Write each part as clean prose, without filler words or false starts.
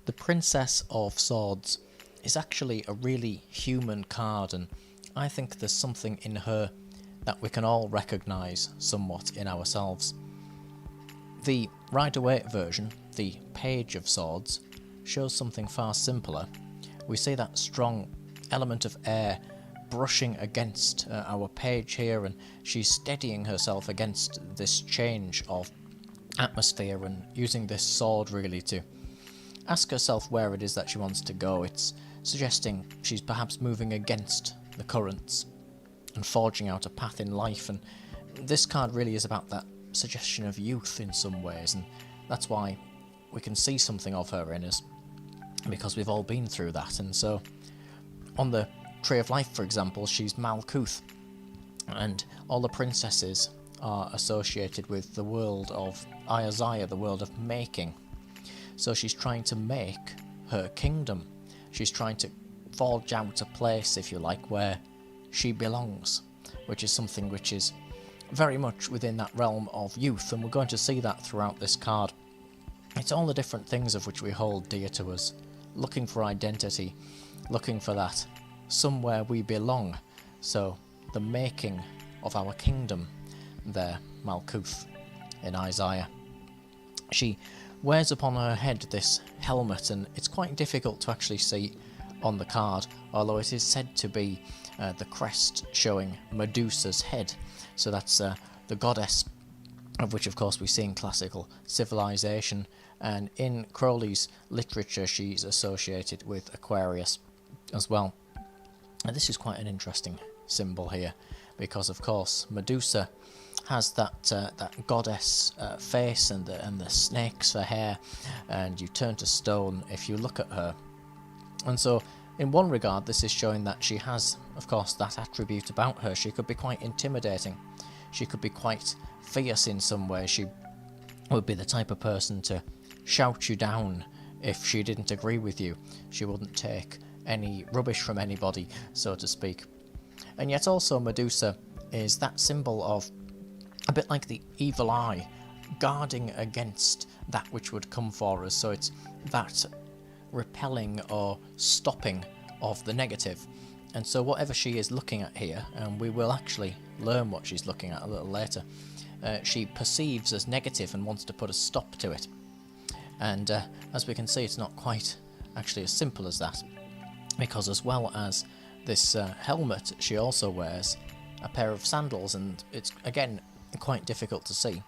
The Princess of Swords is actually a really human card, and I think there's something in her that we can all recognise somewhat in ourselves. The Rider-Waite version, the Page of Swords, shows something far simpler. We see that strong element of air brushing against our page here, and she's steadying herself against this change of atmosphere and using this sword really to ask herself where it is that she wants to go. It's suggesting she's perhaps moving against the currents and forging out a path in life, and this card really is about that suggestion of youth in some ways, and that's why we can see something of her in us, because we've all been through that. And so on the Tree of Life, for example, she's Malkuth, and all the princesses are associated with the world of wXqhzRm5, the world of making. So she's trying to make her kingdom. She's trying to forge out a place, if you like, where she belongs, which is something which is very much within that realm of youth, and we're going to see that throughout this card. It's all the different things of which we hold dear to us, looking for identity, looking for that somewhere we belong. So the making of our kingdom there, Malkuth in wXqhzRm5. She wears upon her head this helmet, and it's quite difficult to actually see on the card, although it is said to be the crest showing Medusa's head. So that's the goddess of which of course we see in classical civilization, and in Crowley's literature she's associated with Aquarius as well. And this is quite an interesting symbol here, because of course Medusa has that goddess face and the snakes for hair, and you turn to stone if you look at her. And so in one regard this is showing that she has of course that attribute about her. She could be quite intimidating, she could be quite fierce in some way, she would be the type of person to shout you down if she didn't agree with you. She wouldn't take any rubbish from anybody, so to speak. And yet also Medusa is that symbol of a bit like the evil eye, guarding against that which would come for us. So it's that repelling or stopping of the negative. And so whatever she is looking at here, and we will actually learn what she's looking at a little later, she perceives as negative and wants to put a stop to it. And as we can see, it's not quite actually as simple as that, because as well as this helmet, she also wears a pair of sandals, and it's again quite difficult to see,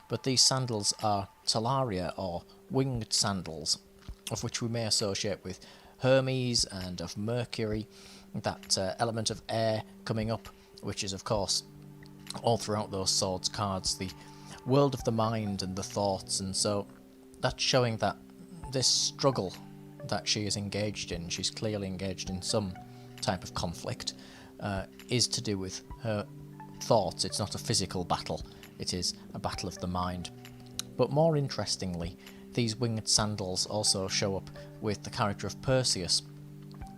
but these sandals are talaria, or winged sandals, of which we may associate with Hermes and of Mercury, that element of air coming up, which is of course all throughout those swords cards, the world of the mind and the thoughts. And so that's showing that this struggle that she is engaged in, she's clearly engaged in some type of conflict, is to do with her thoughts. It's not a physical battle, it is a battle of the mind. But more interestingly, these winged sandals also show up with the character of Perseus.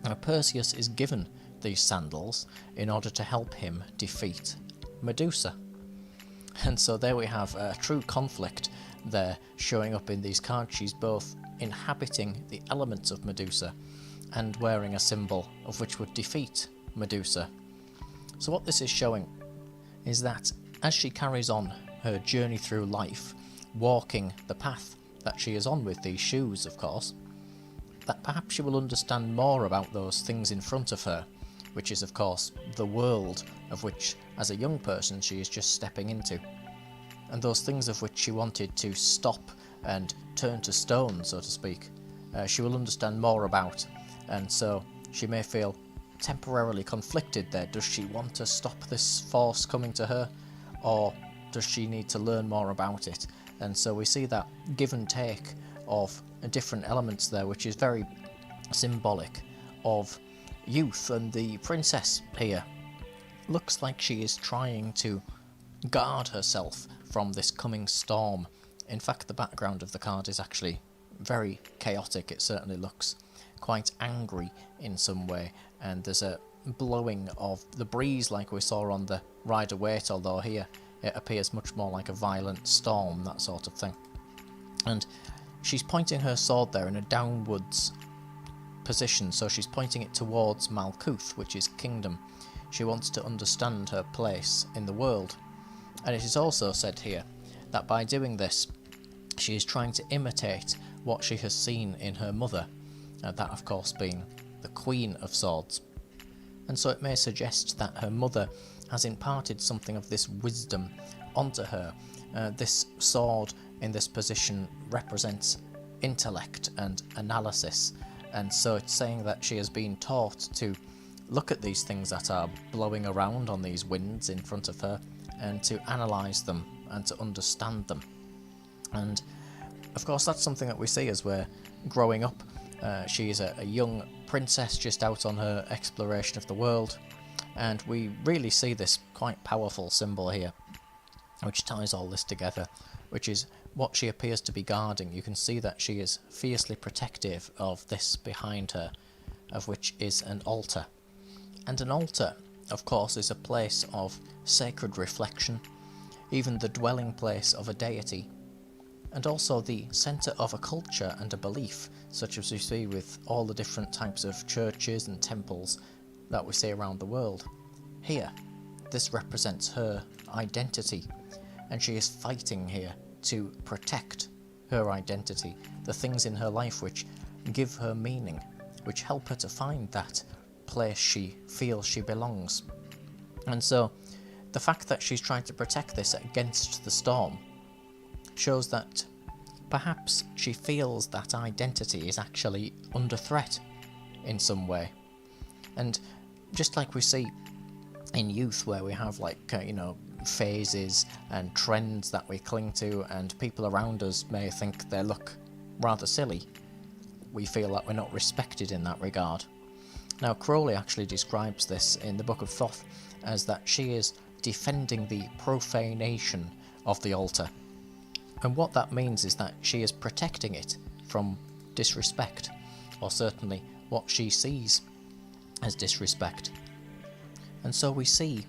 Now Perseus is given these sandals in order to help him defeat Medusa. And so there we have a true conflict there showing up in these cards. She's both inhabiting the elements of Medusa and wearing a symbol of which would defeat Medusa. So what this is showing is that as she carries on her journey through life, walking the path that she is on with these shoes, of course, that perhaps she will understand more about those things in front of her, which is of course the world of which as a young person she is just stepping into, and those things of which she wanted to stop and turn to stone, so to speak, she will understand more about. And so she may feel temporarily conflicted there. Does she want to stop this force coming to her, or does she need to learn more about it? And so we see that give and take of different elements there, which is very symbolic of youth. And the princess here looks like she is trying to guard herself from this coming storm. In fact, the background of the card is actually very chaotic. It certainly looks quite angry in some way, and there's a blowing of the breeze like we saw on the Rider-Waite, although here it appears much more like a violent storm, that sort of thing. And she's pointing her sword there in a downwards position, so she's pointing it towards Malkuth, which is kingdom. She wants to understand her place in the world. And it is also said here that by doing this, she is trying to imitate what she has seen in her mother, that of course being the Queen of Swords. And so it may suggest that her mother has imparted something of this wisdom onto her. This sword in this position represents intellect and analysis, and so it's saying that she has been taught to look at these things that are blowing around on these winds in front of her and to analyse them and to understand them. And of course that's something that we see as we're growing up. She is a young princess just out on her exploration of the world, and we really see this quite powerful symbol here which ties all this together, which is what she appears to be guarding. You can see that she is fiercely protective of this behind her, of which is an altar. And an altar, of course, is a place of sacred reflection, even the dwelling place of a deity, and also the centre of a culture and a belief, such as we see with all the different types of churches and temples that we see around the world. Here, this represents her identity, and she is fighting here to protect her identity, the things in her life which give her meaning, which help her to find that place she feels she belongs. And so the fact that she's trying to protect this against the storm shows that perhaps she feels that identity is actually under threat in some way. And just like we see in youth, where we have phases and trends that we cling to, and people around us may think they look rather silly, we feel that we're not respected in that regard. Now, Crowley actually describes this in the Book of Thoth as that she is defending the profanation of the altar. And what that means is that she is protecting it from disrespect, or certainly what she sees as disrespect. And so we see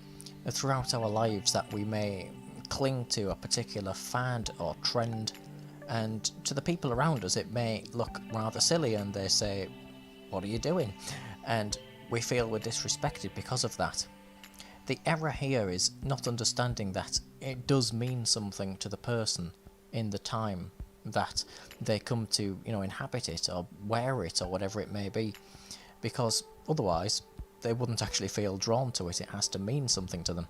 throughout our lives that we may cling to a particular fad or trend, and to the people around us it may look rather silly, and they say, "What are you doing?" And we feel we're disrespected because of that. The error here is not understanding that it does mean something to the person in the time that they come to, inhabit it or wear it or whatever it may be, because otherwise they wouldn't actually feel drawn to it. It has to mean something to them.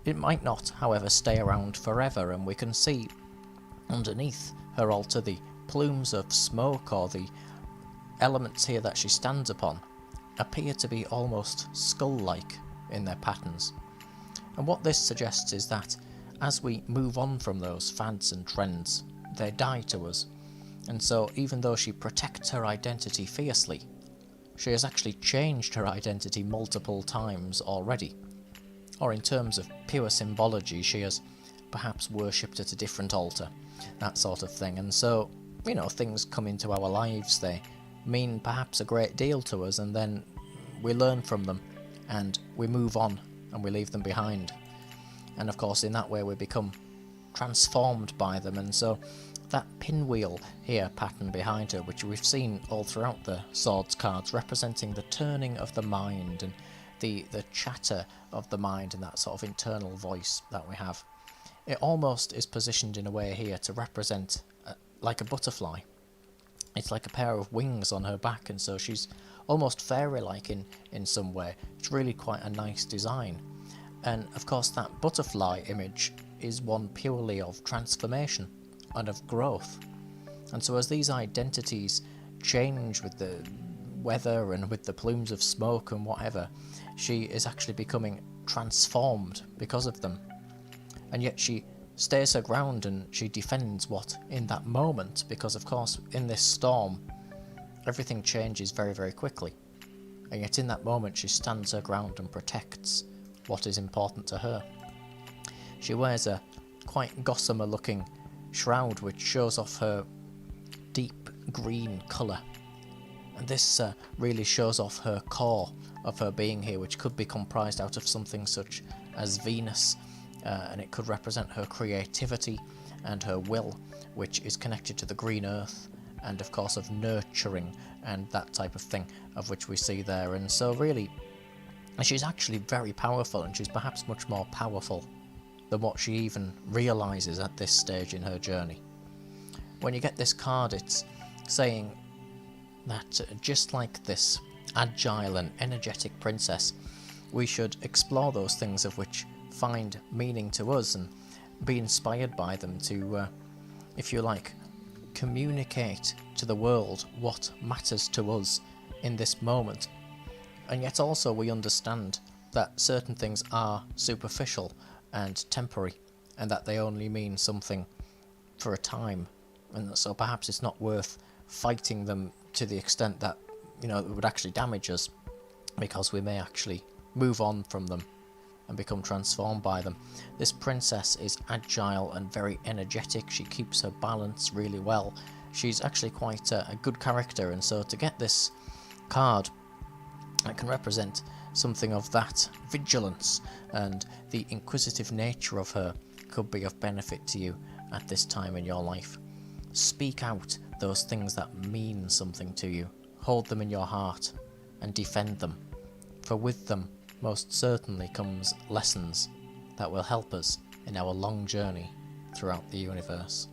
It might not, however, stay around forever, and we can see underneath her altar the plumes of smoke, or the elements here that she stands upon appear to be almost skull-like in their patterns. And what this suggests is that as we move on from those fads and trends, they die to us. And so even though she protects her identity fiercely, she has actually changed her identity multiple times already. Or in terms of pure symbology, she has perhaps worshipped at a different altar, that sort of thing. And so, things come into our lives, they mean perhaps a great deal to us, and then we learn from them, and we move on, and we leave them behind. And of course, in that way we become transformed by them. And so that pinwheel here pattern behind her, which we've seen all throughout the Swords cards, representing the turning of the mind and the chatter of the mind and that sort of internal voice that we have, it almost is positioned in a way here to represent like a butterfly. It's like a pair of wings on her back, and so she's almost fairy-like in some way. It's really quite a nice design. And of course that butterfly image is one purely of transformation and of growth. And so as these identities change with the weather and with the plumes of smoke and whatever, she is actually becoming transformed because of them. And yet she stays her ground, and she defends what in that moment, because of course in this storm everything changes very, very quickly. And yet in that moment she stands her ground and protects what is important to her. She wears a quite gossamer looking shroud which shows off her deep green colour, and this really shows off her core of her being here, which could be comprised out of something such as Venus, and it could represent her creativity and her will, which is connected to the green earth, and of course of nurturing and that type of thing, of which we see there. And so really, she's actually very powerful, and she's perhaps much more powerful than what she even realises at this stage in her journey. When you get this card, it's saying that just like this agile and energetic princess, we should explore those things of which find meaning to us and be inspired by them to, if you like, communicate to the world what matters to us in this moment. And yet also we understand that certain things are superficial and temporary, and that they only mean something for a time, and so perhaps it's not worth fighting them to the extent that, you know, it would actually damage us, because we may actually move on from them and become transformed by them. This princess is agile and very energetic. She keeps her balance really well. She's actually quite a good character, and so to get this card, it can represent something of that vigilance, and the inquisitive nature of her could be of benefit to you at this time in your life. Speak out those things that mean something to you. Hold them in your heart and defend them, for with them most certainly comes lessons that will help us in our long journey throughout the universe.